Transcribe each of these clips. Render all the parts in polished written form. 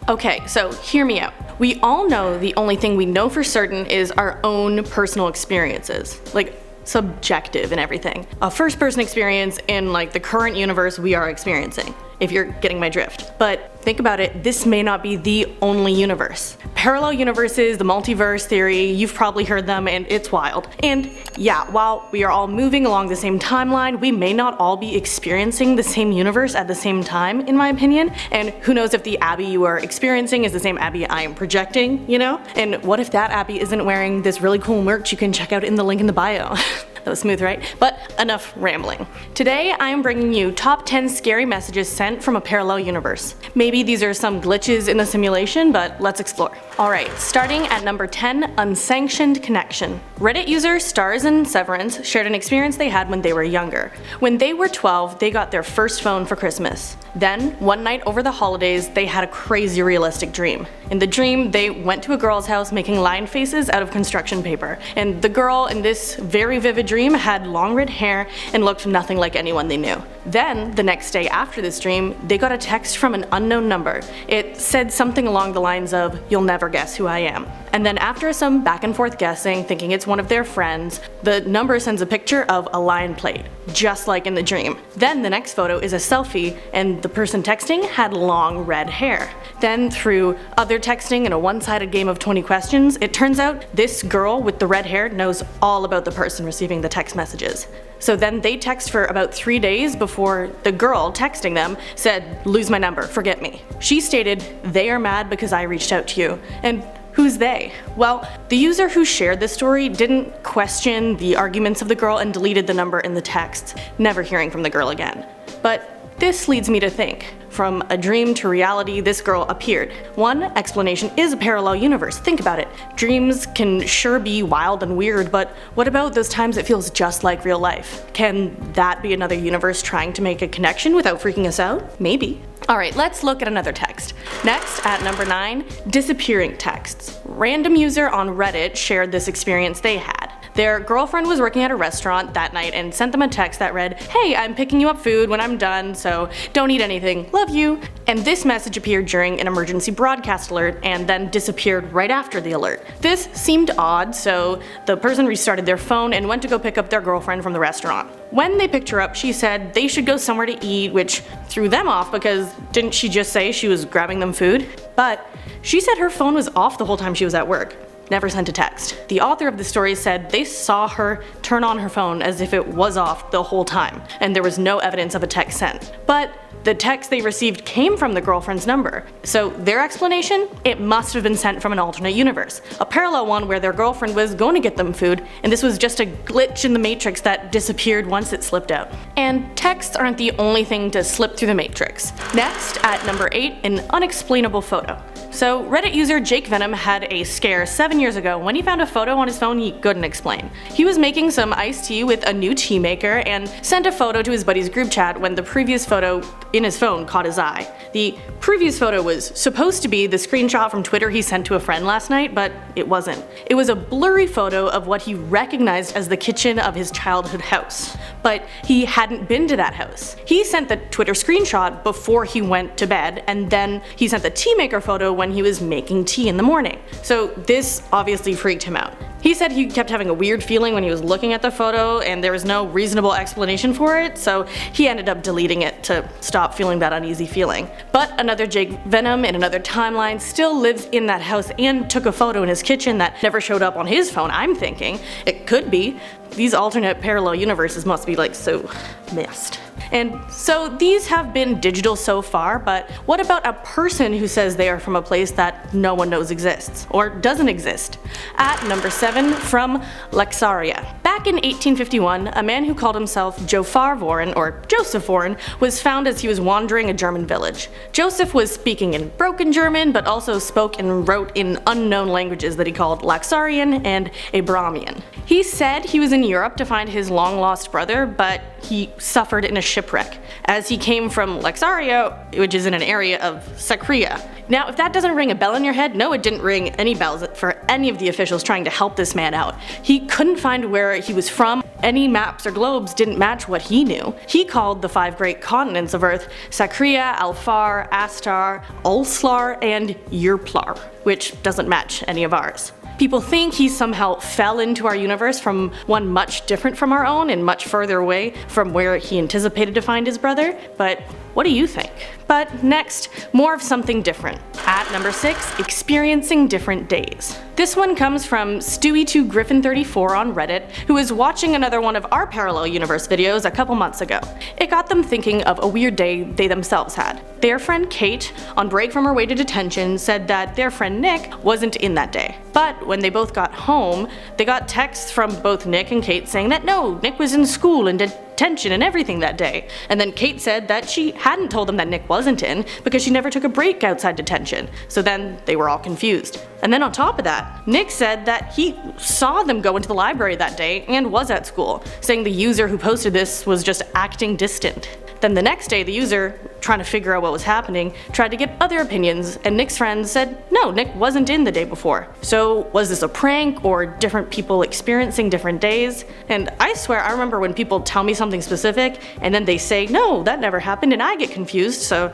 Okay, so hear me out. We all know the only thing we know for certain is our own personal experiences. Like, subjective and everything. A first-person experience in like the current universe we are experiencing, if you're getting my drift. But think about it, this may not be the only universe. Parallel universes, the multiverse theory, you've probably heard them and it's wild. And yeah, while we are all moving along the same timeline, we may not all be experiencing the same universe at the same time, in my opinion. And who knows if the Abby you are experiencing is the same Abby I am projecting, you know? And what if that Abby isn't wearing this really cool merch you can check out in the link in the bio? That was smooth, right? But enough rambling. Today I am bringing you top 10 scary messages sent from a parallel universe. Maybe these are some glitches in the simulation, but let's explore. Alright, starting at number 10, Unsanctioned Connection. Reddit user Stars and Severance shared an experience they had when they were younger. When they were 12, they got their first phone for Christmas. Then, one night over the holidays, they had a crazy realistic dream. In the dream, they went to a girl's house making lion faces out of construction paper. And the girl in this very vivid dream had long red hair and looked nothing like anyone they knew. Then, the next day after this dream, they got a text from an unknown number. It said something along the lines of, "You'll never guess who I am." And then after some back and forth guessing, thinking it's one of their friends, the number sends a picture of a lion plate, just like in the dream. Then the next photo is a selfie, and the person texting had long red hair. Then through other texting and a one-sided game of 20 questions, it turns out this girl with the red hair knows all about the person receiving the text messages. So then they text for about 3 days before the girl texting them said, "Lose my number, forget me." She stated, "They are mad because I reached out to you." And who's they? Well, the user who shared this story didn't question the arguments of the girl and deleted the number in the text, never hearing from the girl again. But this leads me to think, from a dream to reality, this girl appeared. One explanation is a parallel universe. Think about it. Dreams can sure be wild and weird, but what about those times it feels just like real life? Can that be another universe trying to make a connection without freaking us out? Maybe. Alright, let's look at another text. Next, at number 9, disappearing texts. Random user on Reddit shared this experience they had. Their girlfriend was working at a restaurant that night and sent them a text that read, "Hey, I'm picking you up food when I'm done, so don't eat anything, love you." And this message appeared during an emergency broadcast alert and then disappeared right after the alert. This seemed odd, so the person restarted their phone and went to go pick up their girlfriend from the restaurant. When they picked her up, she said they should go somewhere to eat, which threw them off because didn't she just say she was grabbing them food? But she said her phone was off the whole time she was at work. Never sent a text. The author of the story said they saw her turn on her phone as if it was off the whole time, and there was no evidence of a text sent. But the text they received came from the girlfriend's number. So their explanation? It must have been sent from an alternate universe. A parallel one where their girlfriend was going to get them food, and this was just a glitch in the matrix that disappeared once it slipped out. And texts aren't the only thing to slip through the matrix. Next, at number 8, an unexplainable photo. So Reddit user Jake Venom had a scare 7 years ago when he found a photo on his phone he couldn't explain. He was making some iced tea with a new tea maker and sent a photo to his buddy's group chat when the previous photo in his phone caught his eye. The previous photo was supposed to be the screenshot from Twitter he sent to a friend last night, but it wasn't. It was a blurry photo of what he recognized as the kitchen of his childhood house. But he hadn't been to that house. He sent the Twitter screenshot before he went to bed, and then he sent the tea maker photo when he was making tea in the morning. So this obviously freaked him out. He said he kept having a weird feeling when he was looking at the photo and there was no reasonable explanation for it, so he ended up deleting it to stop feeling that uneasy feeling. But another Jake Venom in another timeline still lives in that house and took a photo in his kitchen that never showed up on his phone. I'm thinking it could be. These alternate parallel universes must be like so messed. And so these have been digital so far, but what about a person who says they are from a place that no one knows exists, or doesn't exist? At number 7, from Lexaria. Back in 1851, a man who called himself Jofar Voren, or Joseph Voren, was found as he was wandering a German village. Joseph was speaking in broken German, but also spoke and wrote in unknown languages that he called Laxarian and Abramian. He said he was in Europe to find his long-lost brother, but he suffered in a shipwreck, as he came from Lexaria, which is in an area of Sakria. Now, if that doesn't ring a bell in your head, no, it didn't ring any bells for any of the officials trying to help this man out. He couldn't find where he was from, any maps or globes didn't match what he knew. He called the 5 great continents of Earth Sakria, Alfar, Astar, Ulslar, and Yirplar, which doesn't match any of ours. People think he somehow fell into our universe from one much different from our own and much further away from where he anticipated to find his brother, but what do you think? But next, more of something different. At number 6, experiencing different days. This one comes from Stewie2Griffin34 on Reddit, who was watching another one of our parallel universe videos a couple months ago. It got them thinking of a weird day they themselves had. Their friend Kate, on break from her way to detention, said that their friend Nick wasn't in that day. But when they both got home, they got texts from both Nick and Kate saying that no, Nick was in school and detention and everything that day. And then Kate said that she hadn't told them that Nick wasn't in because she never took a break outside detention. So then they were all confused. And then on top of that, Nick said that he saw them go into the library that day and was at school, saying the user who posted this was just acting distant. Then the next day, the user, trying to figure out what was happening, tried to get other opinions, and Nick's friends said no, Nick wasn't in the day before. So was this a prank or different people experiencing different days? And I swear I remember when people tell me something specific and then they say no, that never happened, and I get confused, so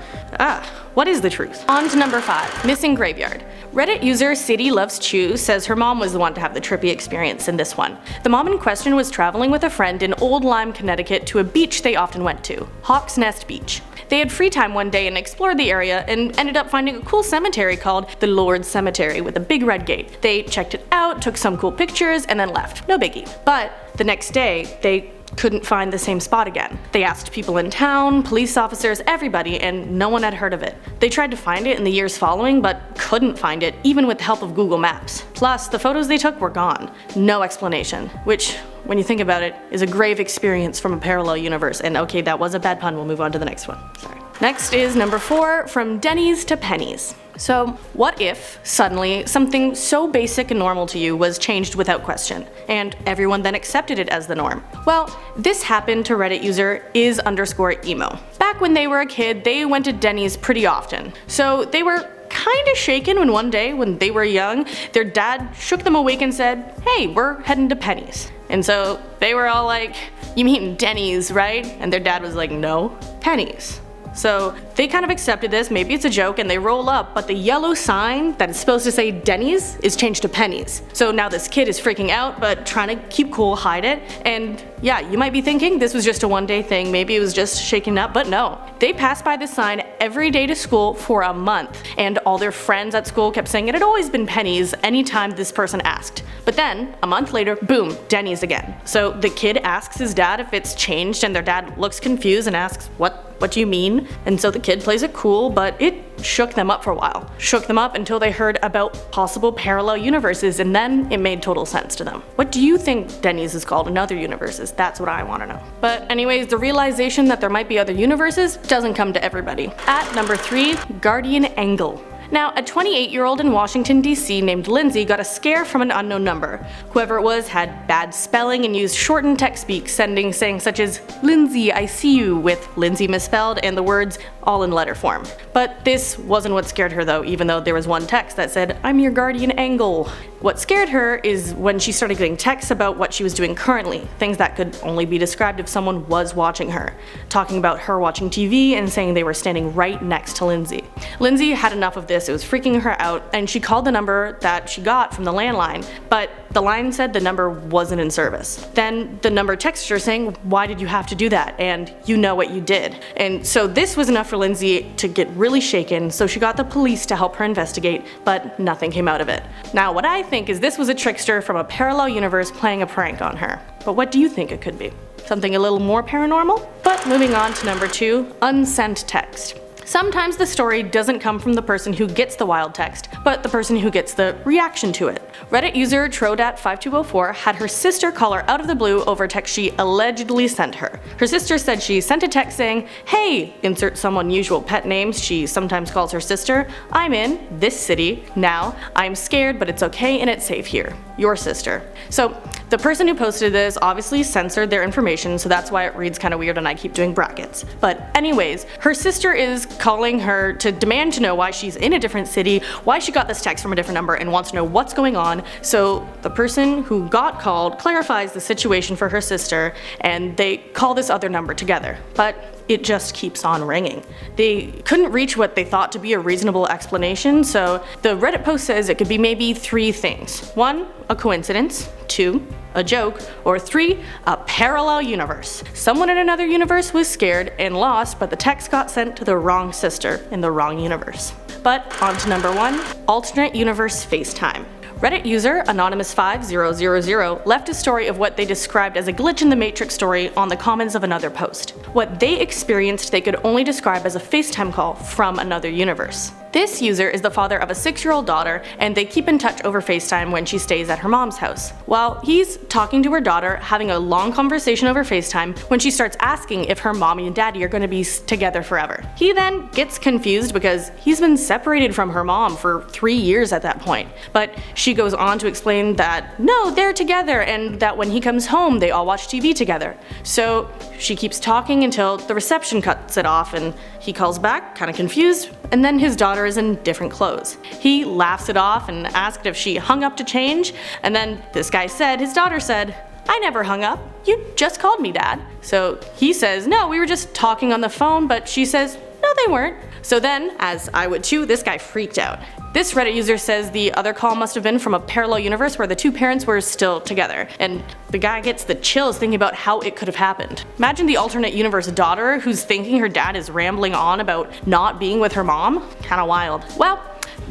what is the truth? On to number 5, missing graveyard. Reddit user City Loves Chew says her mom was the one to have the trippy experience in this one. The mom in question was traveling with a friend in Old Lyme, Connecticut to a beach they often went to, Hawk's Nest Beach. They had free time one day and explored the area and ended up finding a cool cemetery called the Lord's Cemetery with a big red gate. They checked it out, took some cool pictures, and then left. No biggie. But the next day, they couldn't find the same spot again. They asked people in town, police officers, everybody, and no one had heard of it. They tried to find it in the years following, but couldn't find it, even with the help of Google Maps. Plus, the photos they took were gone. No explanation. Which, when you think about it, is a grave experience from a parallel universe. And okay, that was a bad pun, we'll move on to the next one. Sorry. Next is number 4, from Dennys to Pennys. So, what if, suddenly, something so basic and normal to you was changed without question, and everyone then accepted it as the norm? Well, this happened to Reddit user is_emo. Back when they were a kid, they went to Denny's pretty often. So they were kinda shaken when one day, when they were young, their dad shook them awake and said, hey, we're heading to Penny's. And so they were all like, you mean Denny's, right? And their dad was like, no, Penny's. So they kind of accepted this, maybe it's a joke, and they roll up, but the yellow sign that is supposed to say Denny's is changed to Penny's. So now this kid is freaking out, but trying to keep cool, hide it, and yeah, you might be thinking this was just a one-day thing, maybe it was just shaking up, but no. They passed by this sign every day to school for a month, and all their friends at school kept saying it had always been Penny's anytime this person asked. But then, a month later, boom, Denny's again. So the kid asks his dad if it's changed, and their dad looks confused and asks, what do you mean? And so the kid plays it cool, but it shook them up for a while. Shook them up until they heard about possible parallel universes, and then it made total sense to them. What do you think Denny's is called in other universes? That's what I want to know. But anyways, the realization that there might be other universes doesn't come to everybody. At number 3, Guardian Engel. Now, a 28-year-old in Washington, D.C. named Lindsay got a scare from an unknown number. Whoever it was had bad spelling and used shortened text speak, saying such as, Lindsay, I see you, with Lindsay misspelled and the words all in letter form. But this wasn't what scared her though, even though there was one text that said, I'm your guardian Engel. What scared her is when she started getting texts about what she was doing currently, things that could only be described if someone was watching her, talking about her watching TV and saying they were standing right next to Lindsay. Lindsay had enough of this, it was freaking her out, and she called the number that she got from the landline, but the line said the number wasn't in service. Then the number texted her saying, why did you have to do that? And you know what you did. And so this was enough for Lindsay to get really shaken, so she got the police to help her investigate, but nothing came out of it. Now what I think is this was a trickster from a parallel universe playing a prank on her. But what do you think it could be? Something a little more paranormal? But moving on to number 2, Unsent Text. Sometimes the story doesn't come from the person who gets the wild text, but the person who gets the reaction to it. Reddit user Trodat5204 had her sister call her out of the blue over a text she allegedly sent her. Her sister said she sent a text saying, hey, insert some unusual pet names she sometimes calls her sister, I'm in this city now, I'm scared but it's okay and it's safe here. Your sister. So The person who posted this obviously censored their information, so that's why it reads kind of weird and I keep doing brackets. But anyways, her sister is calling her to demand to know why she's in a different city, why she got this text from a different number, and wants to know what's going on. So the person who got called clarifies the situation for her sister, and they call this other number together. But it just keeps on ringing. They couldn't reach what they thought to be a reasonable explanation, so the Reddit post says it could be maybe 3 things. 1, a coincidence. 2, a joke. Or 3, a parallel universe. Someone in another universe was scared and lost, but the text got sent to the wrong sister in the wrong universe. But on to number 1, alternate universe FaceTime. Reddit user Anonymous5000 left a story of what they described as a glitch in the Matrix story on the comments of another post. What they experienced they could only describe as a FaceTime call from another universe. This user is the father of a 6-year-old daughter, and they keep in touch over FaceTime when she stays at her mom's house. While he's talking to her daughter, having a long conversation over FaceTime, when she starts asking if her mommy and daddy are going to be together forever. He then gets confused because he's been separated from her mom for 3 years at that point. But she goes on to explain that no, they're together, and that when he comes home they all watch TV together. So she keeps talking until the reception cuts it off, and he calls back, kinda confused, and then his daughter is in different clothes. He laughs it off and asked if she hung up to change, and then this guy said his daughter said, "I never hung up, you just called me, Dad." So he says, "No, we were just talking on the phone," but she says, "No, they weren't." So then, as I would too, this guy freaked out. This Reddit user says the other call must have been from a parallel universe where the 2 parents were still together, and the guy gets the chills thinking about how it could have happened. Imagine the alternate universe daughter who's thinking her dad is rambling on about not being with her mom. Kinda wild. Well,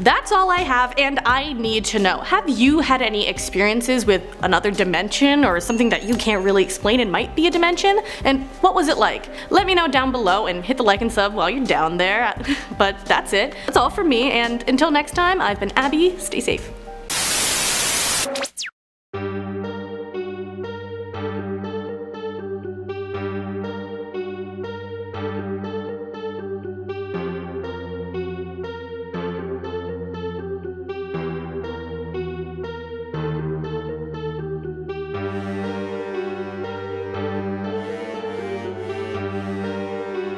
that's all I have, and I need to know, have you had any experiences with another dimension or something that you can't really explain and might be a dimension? And what was it like? Let me know down below, and hit the like and sub while you're down there. But that's it. That's all from me, and until next time, I've been Abby. Stay safe.